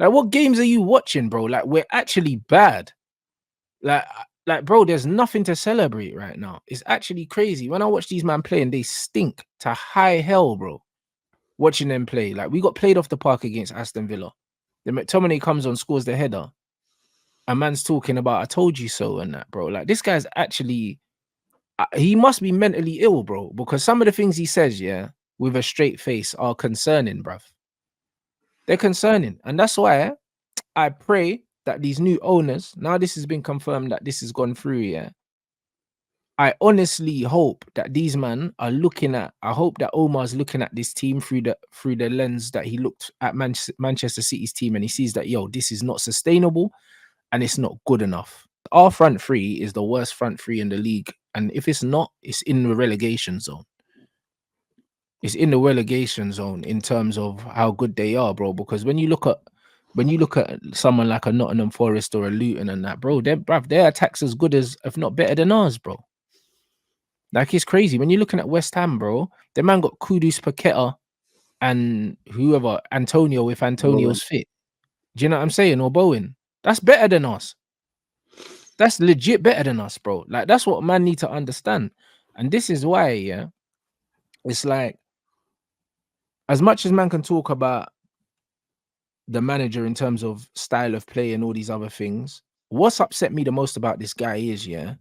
Like, what games are you watching, bro? Like, we're actually bad. Like, bro, there's nothing to celebrate right now. It's actually crazy. When I watch these man play and they stink to high hell, bro. Watching them play. Like, we got played off the park against Aston Villa. The McTominay comes on, scores the header. A man's talking about, I told you so, and that, bro. Like, this guy's actually, he must be mentally ill, bro, because some of the things he says, yeah, with a straight face are concerning, bruv. They're concerning. And that's why I pray that these new owners, now this has been confirmed that this has gone through, yeah. I honestly hope that these men are looking at, I hope that Omar's looking at this team through the lens that he looked at Manchester City's team, and he sees that, yo, this is not sustainable and it's not good enough. Our front three is the worst front three in the league. And if it's not, it's in the relegation zone. It's in the relegation zone in terms of how good they are, bro. Because when you look at someone like a Nottingham Forest or a Luton and that, bro, their attack's as good as, if not better than ours, bro. Like, it's crazy. When you're looking at West Ham, bro, the man got Kudus, Paqueta, and whoever, Antonio, if Antonio's fit. Do you know what I'm saying? Or Bowen. That's better than us. That's legit better than us, bro. Like, that's what man need to understand. And this is why, yeah, it's like, as much as man can talk about the manager in terms of style of play and all these other things, what's upset me the most about this guy is, yeah,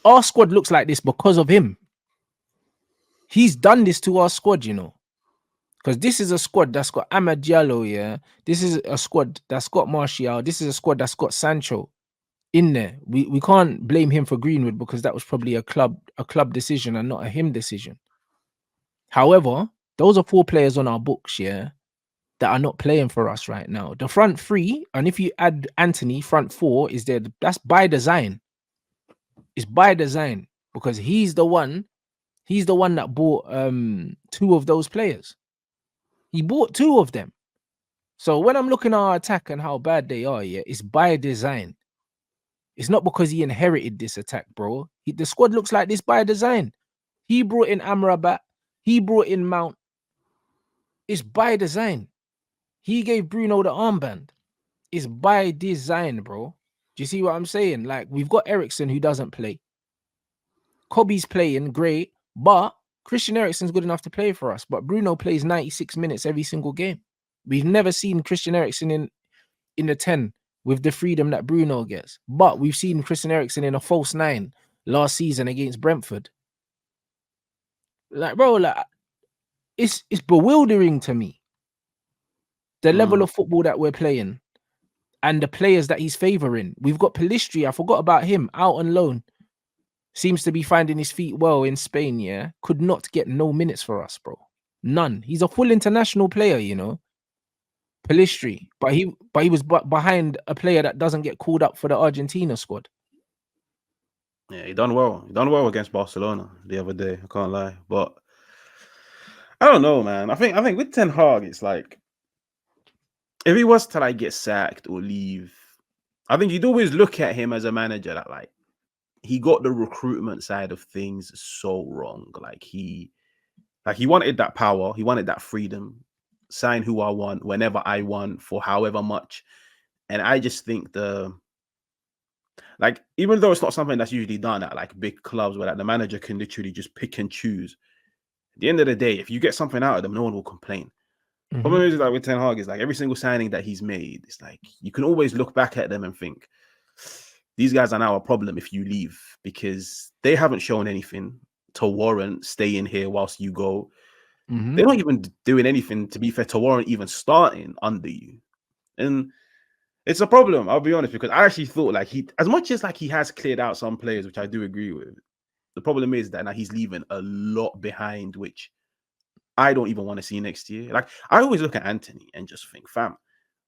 our squad looks like this because of him. He's done this to our squad, you know, because this is a squad that's got Amad Diallo, yeah. This is a squad that's got Martial. This is a squad that's got Sancho in there. We can't blame him for Greenwood because that was probably a club decision and not a him decision. However, those are 4 players on our books, yeah, that are not playing for us right now. The front 3, and if you add Anthony, front 4 is there. That's by design. It's by design because he's the one that bought 2 of those players. He bought 2 of them. So when I'm looking at our attack and how bad they are, yeah, it's by design. It's not because he inherited this attack, bro. The squad looks like this by design. He brought in Amrabat. He brought in Mount. It's by design. He gave Bruno the armband. It's by design, bro. Do you see what I'm saying? Like, we've got Eriksen who doesn't play. Kobe's playing great, but Christian Eriksen's good enough to play for us. But Bruno plays 96 minutes every single game. We've never seen Christian Eriksen in the 10 with the freedom that Bruno gets. But we've seen Christian Eriksen in a false 9 last season against Brentford. Like, bro, like, it's bewildering to me. The level of football that we're playing and the players that he's favoring. We've got Pelistri. I forgot about him, out on loan. Seems to be finding his feet well in Spain, yeah. Could not get no minutes for us, bro. None. He's a full international player, you know. Pelistri. But he was behind a player that doesn't get called up for the Argentina squad. Yeah, he done well. He done well against Barcelona the other day. I can't lie. But I don't know, man. I think with Ten Hag, it's like, if he was to like get sacked or leave, I think you'd always look at him as a manager that, like, he got the recruitment side of things so wrong. Like he wanted that power, he wanted that freedom, sign who I want, whenever I want, for however much. And I just think like, even though it's not something that's usually done at like big clubs where like the manager can literally just pick and choose, at the end of the day, if you get something out of them, no one will complain. Mm-hmm. Problem is, like with Ten Hag, is like every single signing that he's made, it's like you can always look back at them and think, these guys are now a problem if you leave, because they haven't shown anything to warrant staying here whilst you go. Mm-hmm. They're not even doing anything, to be fair, to warrant even starting under you. And it's a problem, I'll be honest, because I actually thought, like, as much as like he has cleared out some players, which I do agree with, the problem is that now he's leaving a lot behind, which I don't even want to see next year. Like, I always look at Anthony and just think, fam,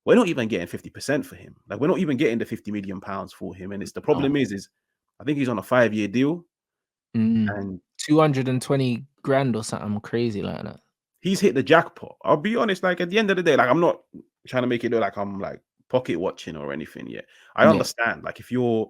we're not even getting 50% for him. Like, we're not even getting the £50 million for him. And it's the problem is I think he's on a 5-year deal. And 220 grand or something crazy like that. He's hit the jackpot. I'll be honest, like, at the end of the day, like, I'm not trying to make it look like I'm like pocket watching or anything yet. I understand. Like, if you're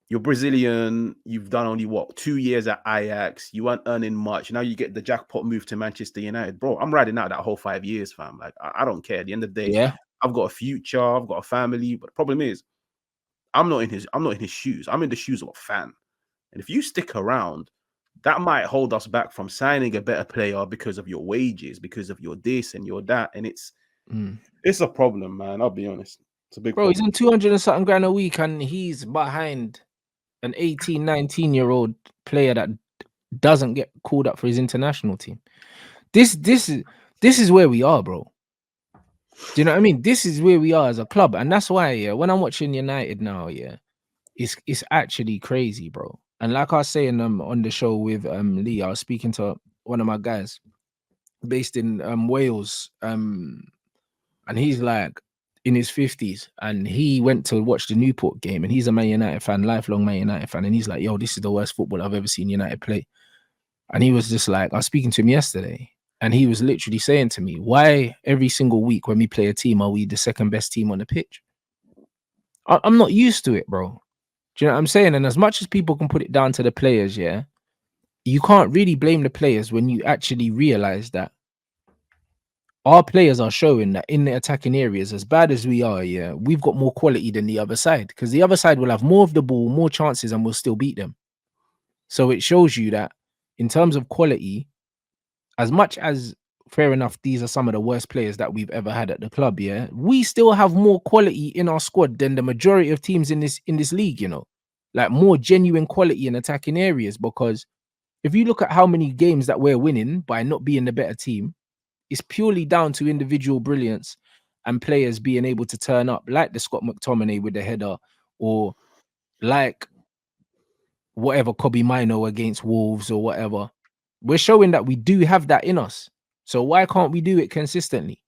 you're Brazilian, you've done only what 2 years at Ajax, you weren't earning much. Now you get the jackpot move to Manchester United. Bro, I'm riding out that whole 5 years, fam. Like, I don't care. At the end of the day, Yeah. I've got a future, I've got a family. But the problem is, I'm not in his shoes. I'm in the shoes of a fan. And if you stick around, that might hold us back from signing a better player because of your wages, because of your this and your that. And it's a problem, man. I'll be honest. It's a big Bro, he's problem. on 200 and something grand a week, and he's behind an 18, 19-year-old player that doesn't get called up for his international team. This is where we are, bro. Do you know what I mean? This is where we are as a club, and that's why, yeah, when I'm watching United now, yeah, it's actually crazy, bro. And like I was saying on the show with Lee, I was speaking to one of my guys based in Wales, and he's like in his 50s, and he went to watch the Newport game, and he's a Man United fan, lifelong Man United fan, and he's like, yo, this is the worst football I've ever seen United play. And he was just like, I was speaking to him yesterday, and he was literally saying to me, why every single week when we play a team are we the second best team on the pitch? I'm not used to it, bro. Do you know what I'm saying? And as much as people can put it down to the players, yeah, you can't really blame the players when you actually realize that our players are showing that in the attacking areas, as bad as we are, yeah, we've got more quality than the other side, because the other side will have more of the ball, more chances, and we'll still beat them. So it shows you that in terms of quality, as much as fair enough, these are some of the worst players that we've ever had at the club, yeah, we still have more quality in our squad than the majority of teams in this league, you know, like more genuine quality in attacking areas. Because if you look at how many games that we're winning by not being the better team, it's purely down to individual brilliance and players being able to turn up, like the Scott McTominay with the header, or like whatever Kobe Mino against Wolves or whatever. We're showing that we do have that in us. So why can't we do it consistently?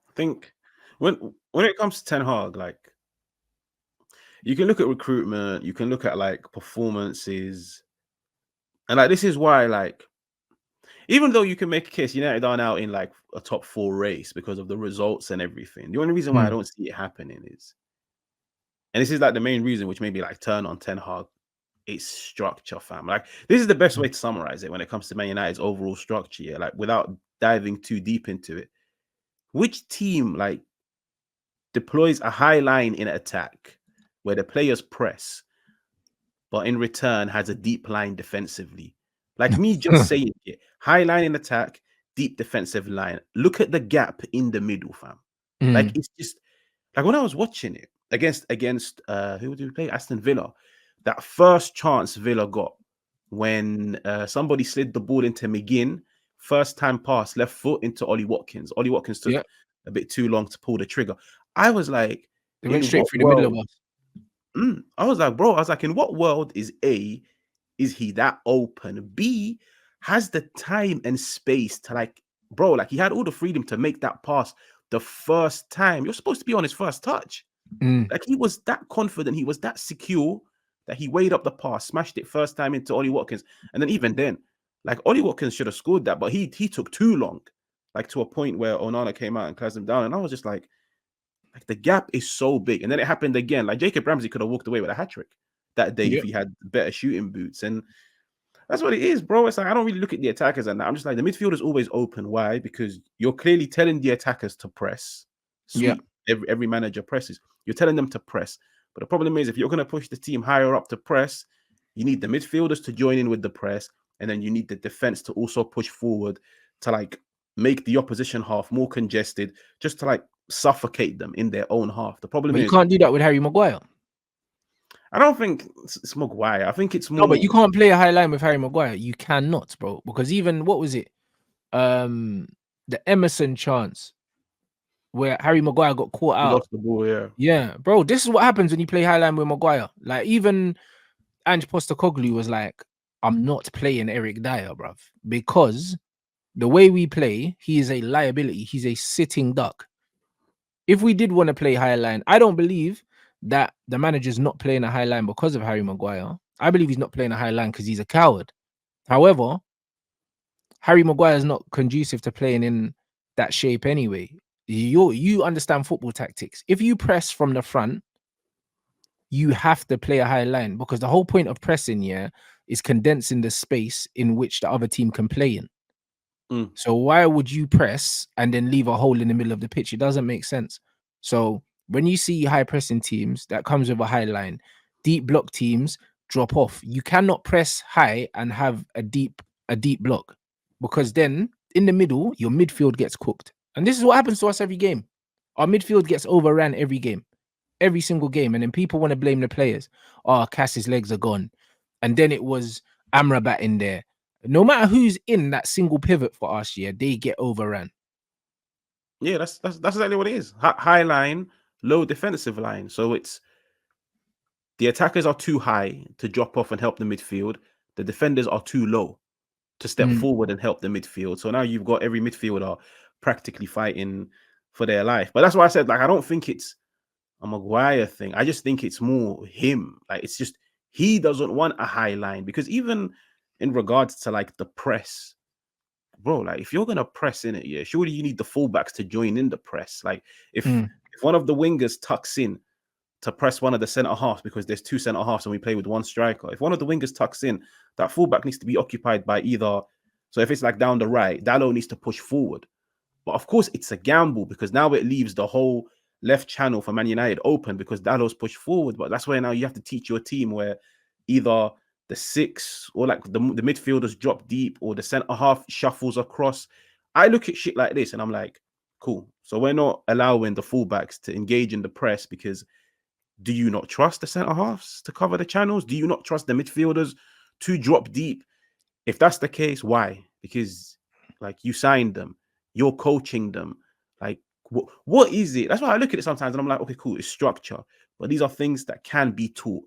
I think when it comes to Ten Hag, like you can look at recruitment, you can look at like performances, and like this is why, like, even though you can make a case United are now in like a top 4 race because of the results and everything, the only reason why I Mm, don't see it happening is, and this is like the main reason which maybe like turn on Ten Hag, it's structure, fam. Like this is the best mm, way to summarize it when it comes to Man United's overall structure. Yeah, like without diving too deep into it, which team like deploys a high line in attack where the players press, but in return has a deep line defensively? Like me just saying it, high line in attack, deep defensive line. Look at the gap in the middle, fam. Like mm, it's just like when I was watching it against who did we play? Aston Villa. That first chance Villa got when somebody slid the ball into McGinn, first time pass, left foot into Ollie Watkins. Ollie Watkins yeah, took a bit too long to pull the trigger. I was like, they went in straight what through the middle of world? us. I was like, bro, I was like, in what world is A, is he that open? B, has the time and space to like, bro, like he had all the freedom to make that pass the first time. You're supposed to be on his first touch. Mm, Like he was that confident, he was that secure that he weighed up the pass, smashed it first time into Ollie Watkins. And then even then, like Ollie Watkins should have scored that, but he took too long, like to a point where Onana came out and closed him down. And I was just like the gap is so big. And then it happened again. Like Jacob Ramsey could have walked away with a hat trick that day yeah, if he had better shooting boots. And that's what it is, bro. It's like I don't really look at the attackers and that. I'm just like the midfield is always open. Why? Because you're clearly telling the attackers to press. yeah. Sweet. Every manager presses. You're telling them to press. But the problem is if you're gonna push the team higher up to press, you need the midfielders to join in with the press, and then you need the defense to also push forward to like make the opposition half more congested, just to like suffocate them in their own half. The problem But you is, can't do that with Harry Maguire. I don't think it's Maguire. I think it's No, but more you can't play a high line with Harry Maguire. You cannot, bro. Because even what was it? Um, the Emerson chance where Harry Maguire got caught he out. lost the ball. Yeah, Yeah, bro. This is what happens when you play high line with Maguire. Like even Ange Postecoglou was like, I'm not playing Eric Dyer, bruv, because the way we play, he is a liability. He's a sitting duck. If we did want to play high line, I don't believe that the manager's not playing a high line because of Harry Maguire. I believe he's not playing a high line because he's a coward. However, Harry Maguire is not conducive to playing in that shape anyway. You understand football tactics. If you press from the front, you have to play a high line because the whole point of pressing, yeah, is condensing the space in which the other team can play in. Mm. So why would you press and then leave a hole in the middle of the pitch? It doesn't make sense. So when you see high pressing teams, that comes with a high line. Deep block teams drop off. You cannot press high and have a deep block because then in the middle, your midfield gets cooked. And this is what happens to us every game. Our midfield gets overran every game, every single game. And then people want to blame the players. Oh, Cass's legs are gone. And then it was Amrabat in there. No matter who's in that single pivot for us, yeah, they get overran. Yeah, that's exactly what it is. High line, low defensive line. So it's the attackers are too high to drop off and help the midfield. The defenders are too low to step forward and help the midfield. So now you've got every midfielder practically fighting for their life. But that's why I said, like, I don't think it's a Maguire thing. I just think it's more him. Like, it's just he doesn't want a high line because even in regards to like the press, bro, like if you're gonna press in it, yeah, surely you need the fullbacks to join in the press. Like if one of the wingers tucks in to press one of the centre halves because there's two centre halves and we play with one striker. If one of the wingers tucks in, that fullback needs to be occupied by either. So if it's like down the right, Dallo needs to push forward. But of course, it's a gamble because now it leaves the whole left channel for Man United open because Dallo's pushed forward. But that's where now you have to teach your team where either the six or like the midfielders drop deep or the centre half shuffles across. I look at shit like this and I'm like, cool. So we're not allowing the fullbacks to engage in the press because do you not trust the centre halves to cover the channels? Do you not trust the midfielders to drop deep? If that's the case, why? Because like you signed them, you're coaching them. Like what is it? That's why I look at it sometimes and I'm like, okay, cool, it's structure, but these are things that can be taught.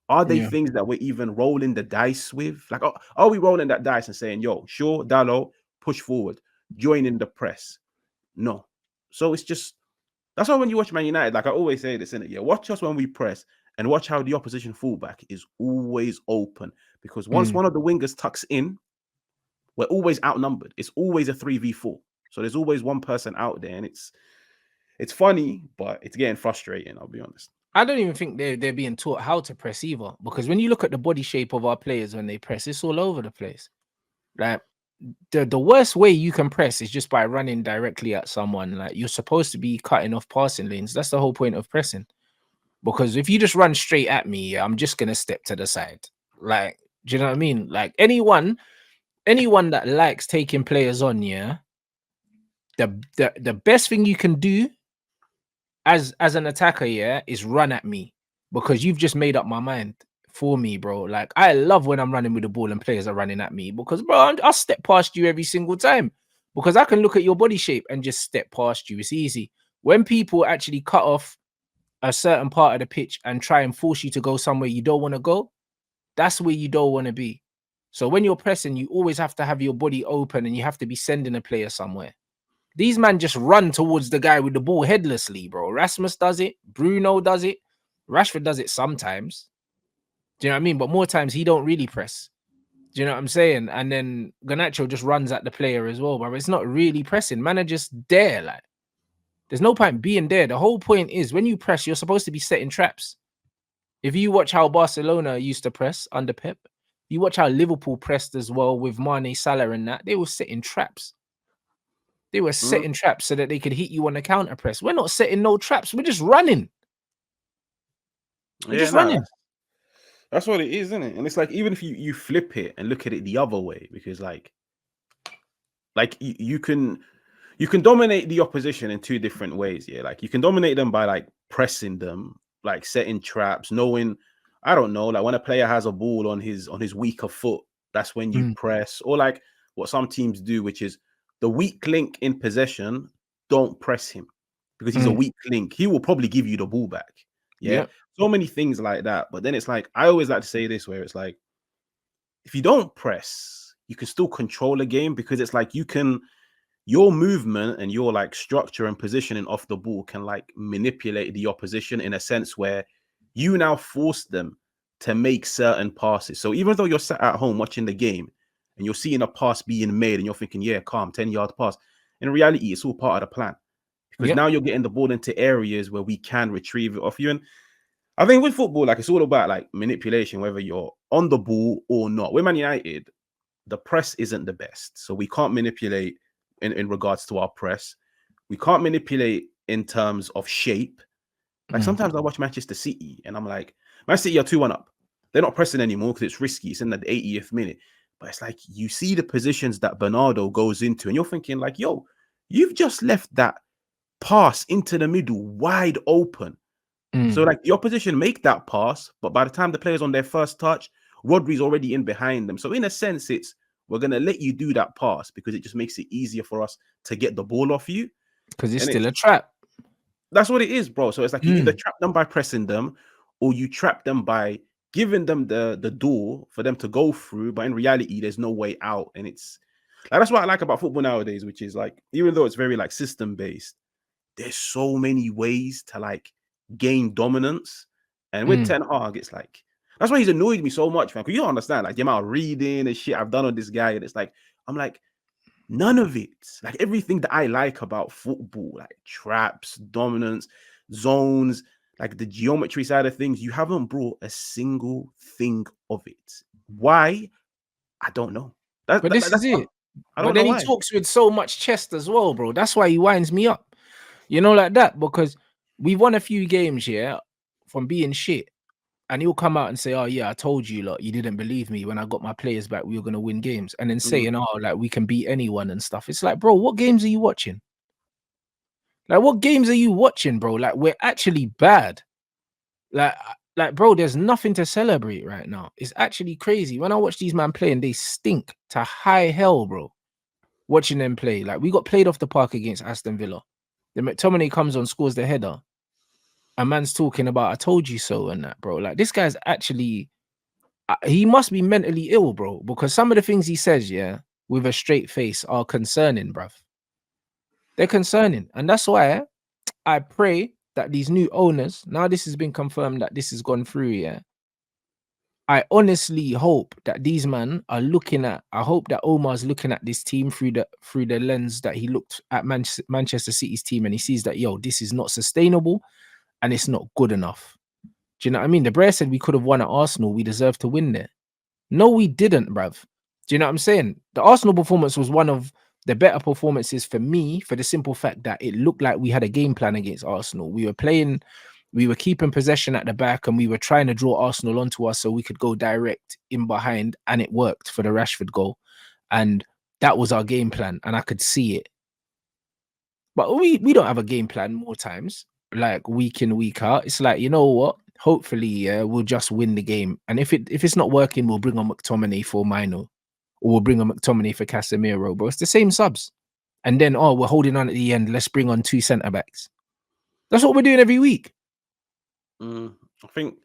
Are they Yeah. things that we're even rolling the dice with? Like, are we rolling that dice and saying, yo, sure, Dallo, push forward, join in the press? No. So it's just that's why when you watch Man United, like I always say this in it, yeah, watch us when we press and watch how the opposition fullback is always open because once one of the wingers tucks in, we're always outnumbered. It's always a 3v4. So there's always one person out there, and it's funny, but it's getting frustrating, I'll be honest. I don't even think they're being taught how to press either. Because when you look at the body shape of our players when they press, it's all over the place. Like the worst way you can press is just by running directly at someone. Like you're supposed to be cutting off passing lanes. That's the whole point of pressing. Because if you just run straight at me, I'm just gonna step to the side. Like, do you know what I mean? Like anyone that likes taking players on, yeah, the best thing you can do as an attacker, yeah, is run at me because you've just made up my mind for me, bro. Like I love when I'm running with the ball and players are running at me because, bro, I'll step past you every single time because I can look at your body shape and just step past you. It's easy. When people actually cut off a certain part of the pitch and try and force you to go somewhere you don't want to go, that's where you don't want to be. So when you're pressing, you always have to have your body open and you have to be sending a player somewhere. These men just run towards the guy with the ball headlessly, bro. Rasmus does it. Bruno does it. Rashford does it sometimes. Do you know what I mean? But more times he don't really press. Do you know what I'm saying? And then Garnacho just runs at the player as well, but it's not really pressing. Man are just there. Like, there's no point being there. The whole point is when you press, you're supposed to be setting traps. If you watch how Barcelona used to press under Pep, you watch how Liverpool pressed as well with Mane, Salah, and that, they were setting traps. They were setting traps so that they could hit you on the counter press. We're not setting no traps. We're just running. We're just running. That's what it is, isn't it? And it's like even if you flip it and look at it the other way, because like you can dominate the opposition in two different ways. Yeah, like you can dominate them by like pressing them, like setting traps, knowing I don't know, like when a player has a ball on his weaker foot, that's when you press, or like what some teams do, which is the weak link in possession, don't press him because he's a weak link. He will probably give you the ball back. Yeah. So many things like that. But then it's like, I always like to say this where it's like, if you don't press, you can still control a game because it's like your movement and your like structure and positioning off the ball can like manipulate the opposition in a sense where you now force them to make certain passes. So even though you're sat at home watching the game and you're seeing a pass being made and you're thinking, yeah, calm, 10-yard pass. In reality, it's all part of the plan because now you're getting the ball into areas where we can retrieve it off you. And I think with football, like it's all about like manipulation, whether you're on the ball or not. With Man United, the press isn't the best. So we can't manipulate in regards to our press. We can't manipulate in terms of shape. Like Mm. sometimes I watch Manchester City and I'm like, Man City are 2-1 up. They're not pressing anymore because it's risky. It's in the 80th minute. But it's like you see the positions that Bernardo goes into, and you're thinking, like, yo, you've just left that pass into the middle wide open. So, Mm. like, the opposition make that pass, but by the time the player's on their first touch, Rodri's already in behind them. So, in a sense, it's we're gonna let you do that pass because it just makes it easier for us to get the ball off you. Because it's And still it's a trap. that's what it is, bro. So it's like you either Mm. trap them by pressing them, or you trap them by giving them the door for them to go through. But in reality, there's no way out, and it's like that's what I like about football nowadays, which is like even though it's very like system based, there's so many ways to like gain dominance. And with Mm. Ten Hag, it's like that's why he's annoyed me so much, man. Because you don't understand like the amount of reading and shit I've done on this guy, and it's like I'm like none of it. Like everything that I like about football, like traps, dominance, zones, like the geometry side of things, you haven't brought a single thing of it. Why? I don't know. But this is it. I But don't know then he why. talks with so much chest as well, bro. That's why he winds me up. You know, like that, because we won a few games, yeah, from being shit. And he'll come out and say, "Oh yeah, I told you, lot, you didn't believe me when I got my players back. We were gonna win games." And then Mm, saying, "Oh, like we can beat anyone and stuff." It's like, bro, what games are you watching? Like, what games are you watching, bro? Like, we're actually bad. Like, bro, there's nothing to celebrate right now. It's actually crazy. When I watch these man playing, they stink to high hell, bro. Watching them play, like we got played off the park against Aston Villa. The McTominay comes on, scores the header. A man's talking about, "I told you so," and that, bro. Like this guy's actually he must be mentally ill, bro, because some of the things he says, yeah, with a straight face are concerning, bruv. They're concerning. And that's why I pray that these new owners, now this has been confirmed that this has gone through, yeah. I honestly hope that these men are looking at, I hope that Omar's looking at this team through the lens that he looked at Manchester City's team and he sees that, yo, this is not sustainable and it's not good enough. Do you know what I mean? The Brer said we could have won at Arsenal. We deserve to win there. No, we didn't, bruv. Do you know what I'm saying? The Arsenal performance was one of the better performances for me for the simple fact that it looked like we had a game plan against Arsenal. We were playing, we were keeping possession at the back and we were trying to draw Arsenal onto us so we could go direct in behind, and it worked for the Rashford goal. And that was our game plan, and I could see it. But we don't have a game plan more times, like week in, week out. It's like, you know what? Hopefully, yeah, we'll just win the game. And if it's not working, we'll bring on McTominay for Mino, or we'll bring on McTominay for Casemiro, bro. It's the same subs. And then, oh, we're holding on at the end. Let's bring on 2 centre backs. That's what we're doing every week. mm. I think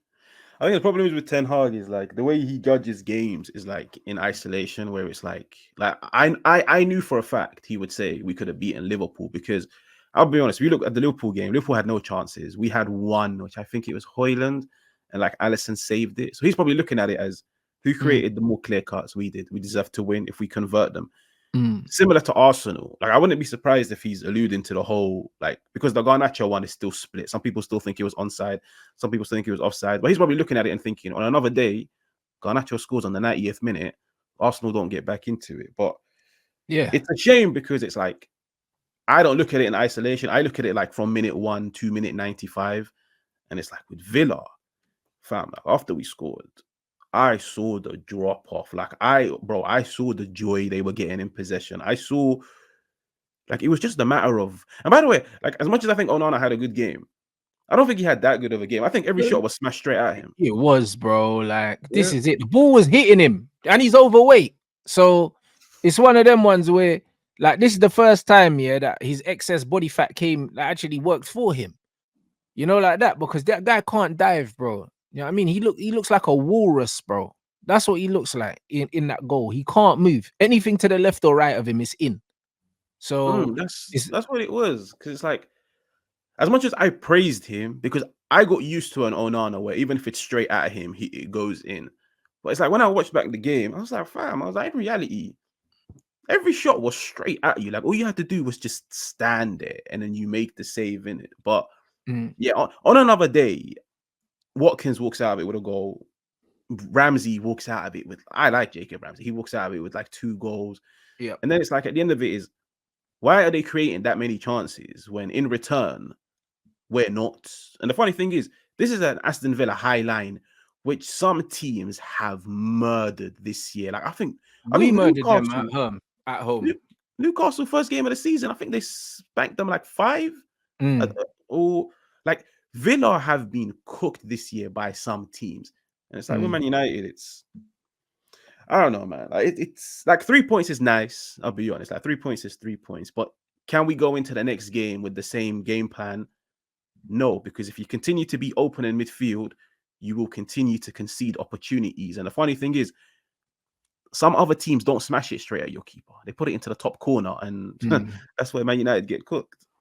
the problem is with Ten Hag is like the way he judges games is like in isolation, where it's like I knew for a fact he would say we could have beaten Liverpool because I'll be honest, we look at the Liverpool game, Liverpool had no chances. We had one, which I think it was Hoyland, and like Allison saved it. So he's probably looking at it as who Mm, created the more clear cuts. We did. We deserve to win if we convert them. mm. Similar to Arsenal. Like I wouldn't be surprised if he's alluding to the whole like because the Garnacho one is still split. Some people still think he was onside, some people still think he was offside. But he's probably looking at it and thinking, on another day, Garnacho scores on the 90th minute, Arsenal don't get back into it. But Yeah. it's a shame because it's like I don't look at it in isolation. I look at it like from minute 1 to minute 95, and it's like with Villa, fam. Like after we scored, I saw the drop off. Like I saw the joy they were getting in possession. I saw like it was just a matter of. And by the way, like as much as I think Onana had a good game, I don't think he had that good of a game. I think every shot was smashed straight at him. It was, bro. Like, this Yeah. is it. The ball was hitting him and he's overweight. So it's one of them ones where, like, this is the first time, yeah, that his excess body fat came, that actually worked for him. You know, like that, because that guy can't dive, bro. You know what I mean? He looks like a walrus, bro. That's what he looks like in that goal. He can't move. Anything to the left or right of him is in. So it's That's what it was. Because it's like as much as I praised him, because I got used to an Onana where even if it's straight at him, it goes in. But it's like when I watched back the game, I was like, fam, I was like, in reality, every shot was straight at you. Like all you had to do was just stand there and then you make the save in it. But mm, yeah, on another day, Watkins walks out of it with a goal. Ramsey walks out of it with. I like Jacob Ramsey. He walks out of it with like 2 goals. Yeah. And then it's like at the end of it is, why are they creating that many chances when in return we're not? And the funny thing is, this is an Aston Villa high line, which some teams have murdered this year. Like I think We murdered them Newcastle. at home. At home. Newcastle first game of the season, I think they spanked them like 5. Mm. Or like Villa have been cooked this year by some teams, and it's like with Man United, it's I don't know, man. Like it's like 3 points is nice. I'll be honest, like 3 points is 3 points, but can we go into the next game with the same game plan? No, because if you continue to be open in midfield, you will continue to concede opportunities. And the funny thing is, some other teams don't smash it straight at your keeper. They put it into the top corner, and that's where Man United get cooked.